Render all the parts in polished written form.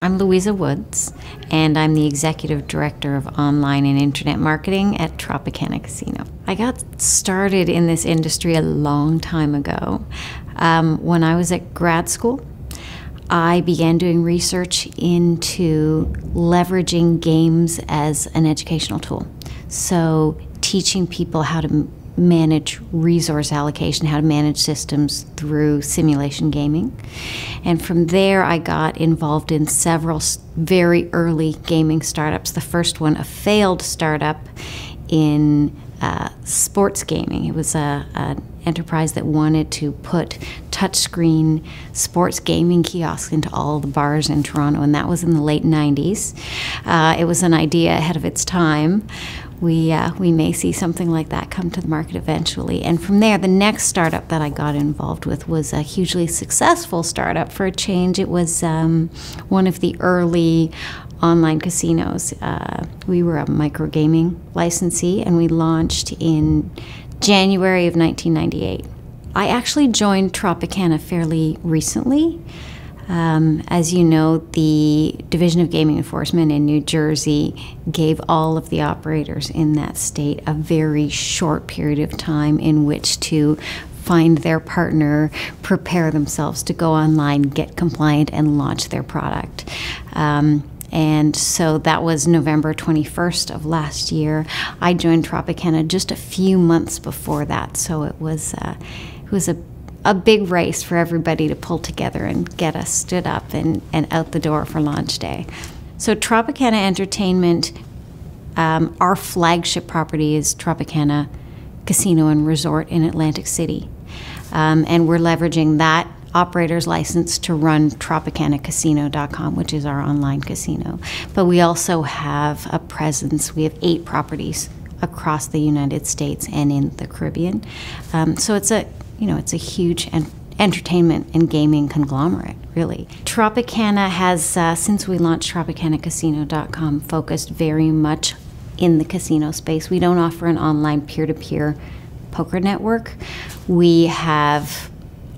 I'm Luisa Woods, and I'm the Executive Director of Online and Internet Marketing at Tropicana Casino. I got started in this industry a long time ago. When I was at grad school, I began doing research into leveraging games as an educational tool. So teaching people how to manage resource allocation, how to manage systems through simulation gaming. And from there, I got involved in several very early gaming startups. The first one, a failed startup in sports gaming. It was an enterprise that wanted to put touchscreen sports gaming kiosks into all the bars in Toronto, and that was in the late 90s. It was an idea ahead of its time. We may see something like that come to the market eventually. And from there, the next startup that I got involved with was a hugely successful startup for a change. It was one of the early online casinos. We were a microgaming licensee, and we launched in January of 1998. I actually joined Tropicana fairly recently. As you know, the Division of Gaming Enforcement in New Jersey gave all of the operators in that state a very short period of time in which to find their partner, prepare themselves to go online, get compliant, and launch their product. And so that was November 21st of last year. I joined Tropicana just a few months before that, so it was a big race for everybody to pull together and get us stood up and out the door for launch day. So Tropicana Entertainment, our flagship property is Tropicana Casino and Resort in Atlantic City. And we're leveraging that operator's license to run TropicanaCasino.com, which is our online casino. But we also have a presence. We have 8 properties across the United States and in the Caribbean. So it's a huge entertainment and gaming conglomerate, really. Tropicana has, since we launched TropicanaCasino.com, focused very much in the casino space. We don't offer an online peer-to-peer poker network. We have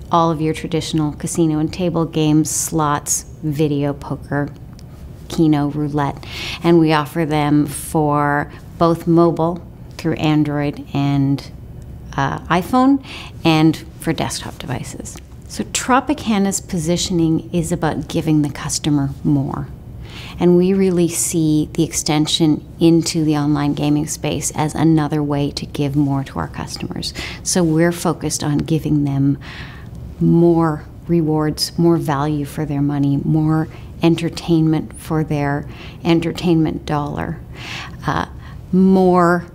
all of your traditional casino and table games, slots, video poker, Keno, roulette, and we offer them for both mobile through Android and iPhone, and for desktop devices. So Tropicana's positioning is about giving the customer more. And we really see the extension into the online gaming space as another way to give more to our customers. So we're focused on giving them more rewards, more value for their money, more entertainment for their entertainment dollar, more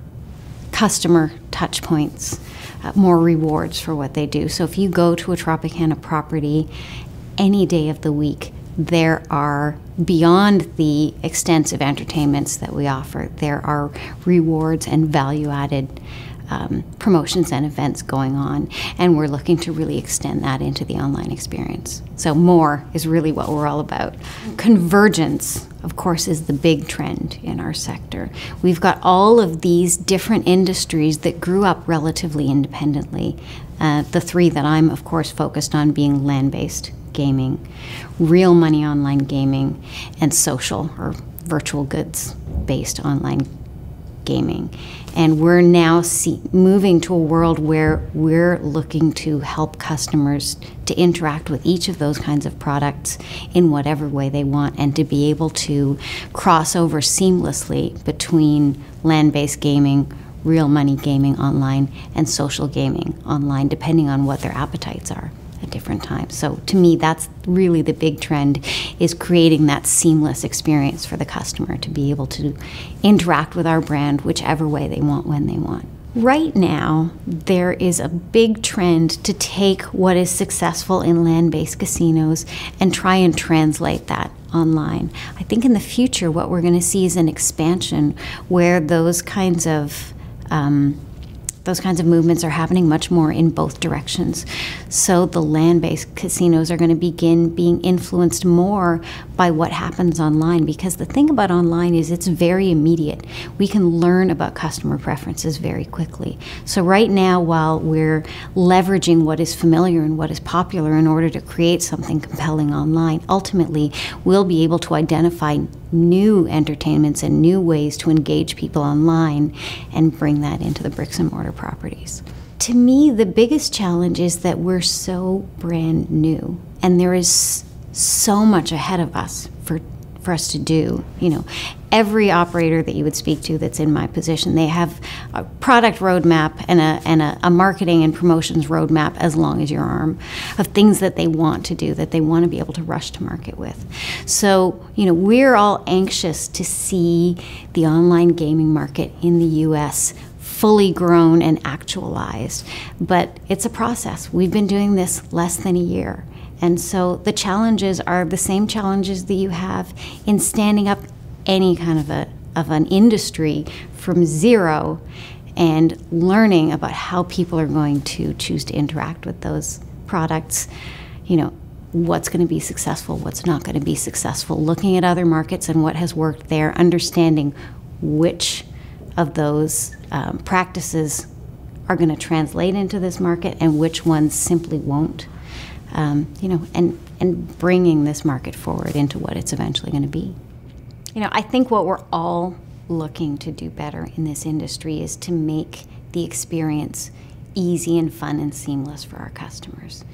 customer touch points, more rewards for what they do. So if you go to a Tropicana property any day of the week, there are, beyond the extensive entertainments that we offer, there are rewards and value-added promotions and events going on, and we're looking to really extend that into the online experience. So more is really what we're all about. Convergence, of course, is the big trend in our sector. We've got all of these different industries that grew up relatively independently. The 3 that I'm, of course, focused on being land-based gaming, real money online gaming, and social or virtual goods-based online gaming. And we're now moving to a world where we're looking to help customers to interact with each of those kinds of products in whatever way they want, and to be able to cross over seamlessly between land-based gaming, real money gaming online, and social gaming online, depending on what their appetites are at different times. So to me, that's really the big trend, is creating that seamless experience for the customer to be able to interact with our brand whichever way they want, when they want. Right now, there is a big trend to take what is successful in land-based casinos and try and translate that online. I think in the future, what we're going to see is an expansion where those kinds of Those kinds of movements are happening much more in both directions. So the land-based casinos are going to begin being influenced more by what happens online, because the thing about online is it's very immediate. We can learn about customer preferences very quickly. So right now, while we're leveraging what is familiar and what is popular in order to create something compelling online, ultimately we'll be able to identify new entertainments and new ways to engage people online and bring that into the bricks and mortar properties. To me, the biggest challenge is that we're so brand new, and there is so much ahead of us for us to do. You know, every operator that you would speak to that's in my position, they have a product roadmap and a marketing and promotions roadmap as long as your arm of things that they want to do, that they want to be able to rush to market with. So, you know, we're all anxious to see the online gaming market in the US fully grown and actualized, but it's a process. We've been doing this less than a year. And so the challenges are the same challenges that you have in standing up any kind of an industry from zero and learning about how people are going to choose to interact with those products. You know, what's going to be successful, what's not going to be successful, looking at other markets and what has worked there, understanding which of those practices are going to translate into this market and which ones simply won't. You know, and bringing this market forward into what it's eventually going to be. You know, I think what we're all looking to do better in this industry is to make the experience easy and fun and seamless for our customers.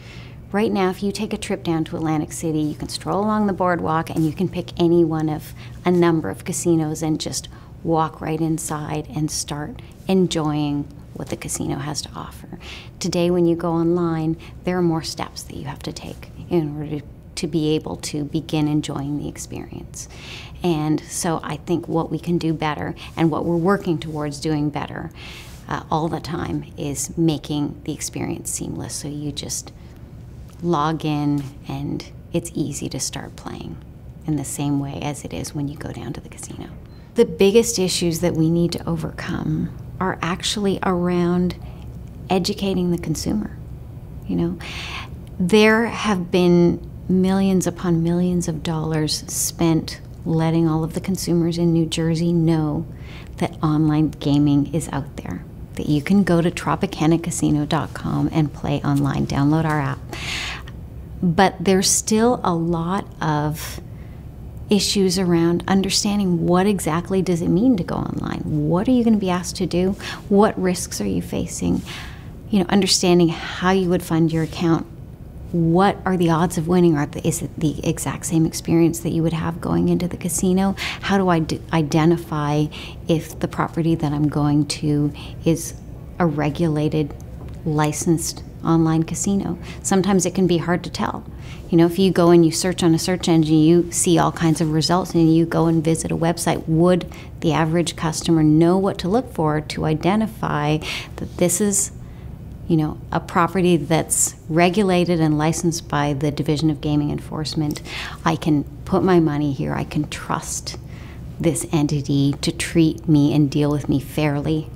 Right now, if you take a trip down to Atlantic City, you can stroll along the boardwalk and you can pick any one of a number of casinos and just walk right inside and start enjoying what the casino has to offer. Today, when you go online, there are more steps that you have to take in order to be able to begin enjoying the experience. And so I think what we can do better, and what we're working towards doing better all the time, is making the experience seamless. So you just log in and it's easy to start playing in the same way as it is when you go down to the casino. The biggest issues that we need to overcome are actually around educating the consumer. You know, there have been millions upon millions of dollars spent letting all of the consumers in New Jersey know that online gaming is out there, that you can go to tropicanacasino.com and play online, download our app. But there's still a lot of issues around understanding what exactly does it mean to go online. What are you going to be asked to do? What risks are you facing? You know, understanding how you would fund your account. What are the odds of winning? Is it the exact same experience that you would have going into the casino? How do I identify if the property that I'm going to is a regulated, licensed online casino? Sometimes it can be hard to tell. You know, if you go and you search on a search engine, you see all kinds of results, and you go and visit a website, would the average customer know what to look for to identify that this is, you know, a property that's regulated and licensed by the Division of Gaming Enforcement? I can put my money here. I can trust this entity to treat me and deal with me fairly,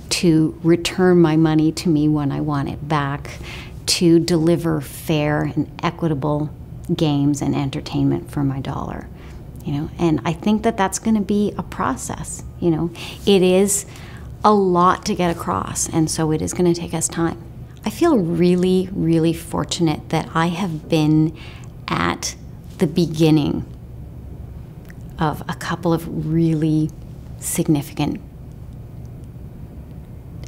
to return my money to me when I want it back, to deliver fair and equitable games and entertainment for my dollar. You know, and I think that that's going to be a process. You know, it is a lot to get across, and so it is going to take us time. I feel really, really fortunate that I have been at the beginning of a couple of really significant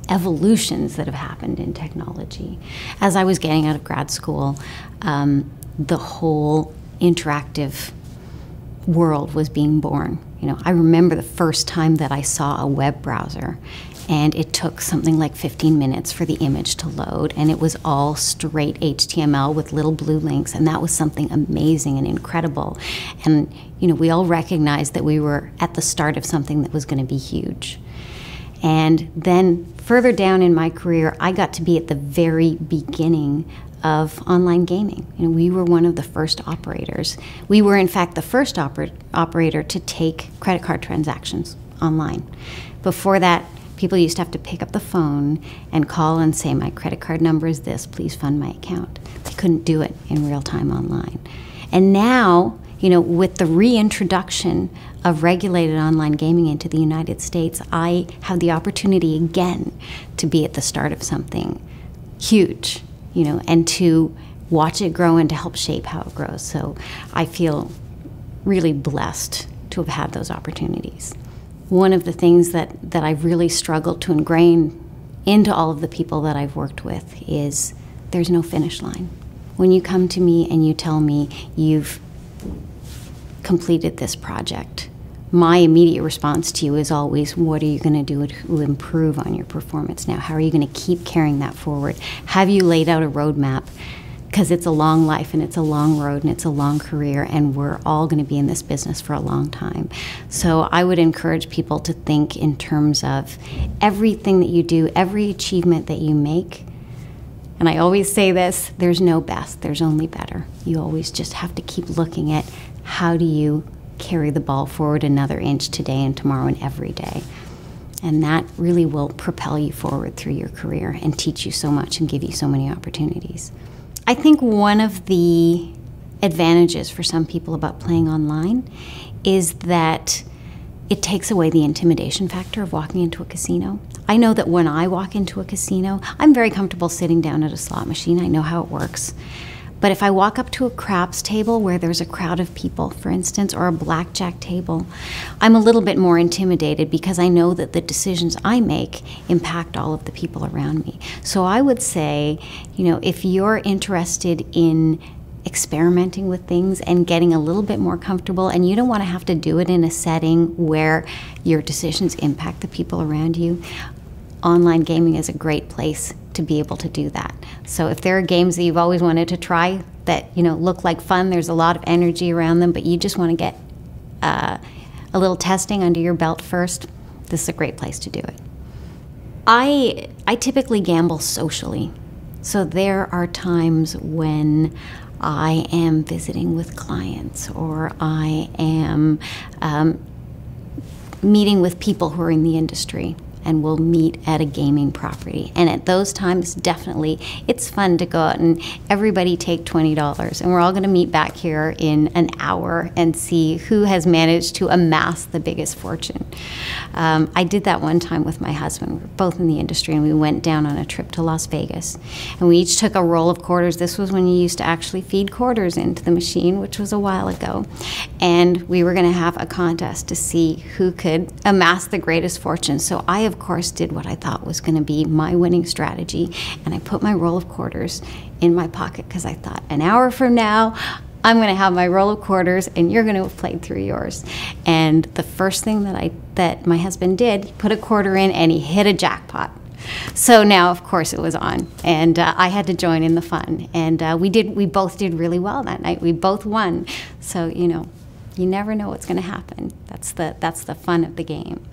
evolutions that have happened in technology. As I was getting out of grad school, the whole interactive world was being born. You know, I remember the first time that I saw a web browser, and it took something like 15 minutes for the image to load, and it was all straight HTML with little blue links, and that was something amazing and incredible. And, you know, we all recognized that we were at the start of something that was going to be huge. And then further down in my career, I got to be at the very beginning of online gaming. You know, we were one of the first operators. We were, in fact, the first operator to take credit card transactions online. Before that, People used to have to pick up the phone and call and say, my credit card number is this, please fund my account. They couldn't do it in real time online. And now, with the reintroduction of regulated online gaming into the United States, I have the opportunity again to be at the start of something huge, and to watch it grow and to help shape how it grows. So I feel really blessed to have had those opportunities. One of the things that I've really struggled to ingrain into all of the people that I've worked with is there's no finish line. When you come to me and you tell me you've completed this project, my immediate response to you is always, what are you going to do to improve on your performance now? How are you going to keep carrying that forward? Have you laid out a roadmap? Because it's a long life and it's a long road and it's a long career, and we're all going to be in this business for a long time. So I would encourage people to think in terms of everything that you do, every achievement that you make. And I always say this, there's no best, there's only better. You always just have to keep looking at how do you carry the ball forward another inch today and tomorrow and every day. And that really will propel you forward through your career and teach you so much and give you so many opportunities. I think one of the advantages for some people about playing online is that it takes away the intimidation factor of walking into a casino. I know that when I walk into a casino, I'm very comfortable sitting down at a slot machine. I know how it works. But if I walk up to a craps table where there's a crowd of people, for instance, or a blackjack table, I'm a little bit more intimidated because I know that the decisions I make impact all of the people around me. So I would say, if you're interested in experimenting with things and getting a little bit more comfortable, and you don't want to have to do it in a setting where your decisions impact the people around you, online gaming is a great place to be able to do that. So if there are games that you've always wanted to try that look like fun, there's a lot of energy around them, but you just want to get a little testing under your belt first, this is a great place to do it. I typically gamble socially. So there are times when I am visiting with clients, or I am meeting with people who are in the industry, and we'll meet at a gaming property. And at those times, definitely, it's fun to go out and everybody take $20. And we're all gonna meet back here in an hour and see who has managed to amass the biggest fortune. I did that one time with my husband. We were both in the industry, and we went down on a trip to Las Vegas. And we each took a roll of quarters. This was when you used to actually feed quarters into the machine, which was a while ago. And we were gonna have a contest to see who could amass the greatest fortune. So I, of course, did what I thought was going to be my winning strategy, and I put my roll of quarters in my pocket because I thought, an hour from now, I'm going to have my roll of quarters and you're going to have played through yours. And the first thing that my husband did, he put a quarter in and he hit a jackpot. So now, of course, it was on, and I had to join in the fun. And we both did really well that night. We both won. So you never know what's going to happen. That's the fun of the game.